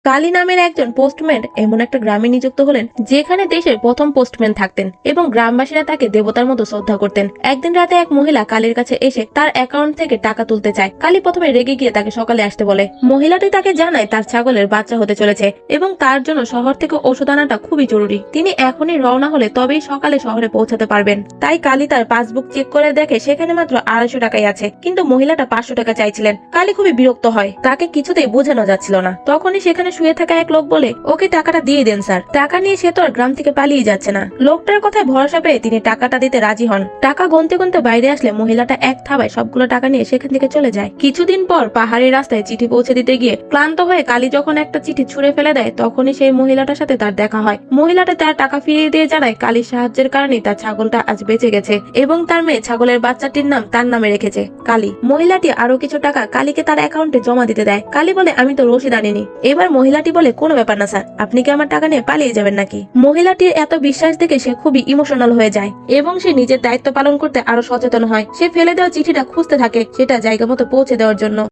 কালী নামের একজন পোস্টম্যান এমন একটা গ্রামে নিযুক্ত হলেন যেখানে দেশের প্রথম পোস্টম্যান থাকতেন এবং গ্রামবাসীরা তাকে দেবতার মতো শ্রদ্ধা করতেন। একদিন রাতে এক মহিলা কালীর কাছে এসে তার অ্যাকাউন্ট থেকে টাকা তুলতে চায়। কালী প্রথমে রেগে গিয়ে তাকে সকালে আসতে বলে। মহিলাটি তাকে জানায় তার ছাগলের বাচ্চা হতে চলেছে এবং তার জন্য শহর থেকে ওষুধ আনাটা খুবই জরুরি। তিনি এখনই রওনা হলে তবেই সকালে শহরে পৌঁছাতে পারবেন। তাই কালী তার পাসবুক চেক করে দেখে সেখানে মাত্র 250 টাকাই আছে, কিন্তু মহিলাটা 500 টাকা চাইছিলেন। কালী খুবই বিরক্ত হয়, তাকে কিছুতেই বোঝানো যাচ্ছিল না। তখনই সেখানে শুয়ে থাকা এক লোক বলে, ওকে টাকাটা দিয়ে দেন স্যার, টাকা নিয়ে সে তো আর গ্রাম থেকে পালিয়ে যাচ্ছে না। লোকটার কথায় ভরসা পেয়ে তিনি টাকাটা দিতে রাজি হন। টাকা গুনতে গুনতে বাইরে আসলে মহিলাটা এক থাবায় সবগুলো টাকা নিয়ে সেখান থেকে চলে যায়। কিছুদিন পর পাহাড়ের রাস্তায় চিঠি পৌঁছে দিতে গিয়ে ক্লান্ত হয়ে কালী যখন একটা চিঠি ছুঁড়ে ফেলে দেয়, তখনই সেই মহিলাটার সাথে তার দেখা হয়। মহিলাটা তার টাকা ফিরিয়ে দিয়ে জানায় কালীর সাহায্যের কারণেই তার ছাগলটা আজ বেঁচে গেছে এবং তার মেয়ে ছাগলের বাচ্চাটির নাম তার নামে রেখেছে কালী। মহিলাটি আরো কিছু টাকা কালীকে তার অ্যাকাউন্টে জমা দিতে দেয়। কালী বলে, আমি তো রসিদ আনিনি। এবার মহিলাটি বলে, কোনো ব্যাপার না স্যার, আপনি কি আমার টাকা নিয়ে পালিয়ে যাবেন নাকি? মহিলাটির এত বিশ্বাস দেখে সে খুবই ইমোশনাল হয়ে যায় এবং সে নিজের দায়িত্ব পালন করতে আরো সচেতন হয়। সে ফেলে দেওয়া চিঠিটা খুঁজতে থাকে সেটা জায়গা মতো পৌঁছে দেওয়ার জন্য।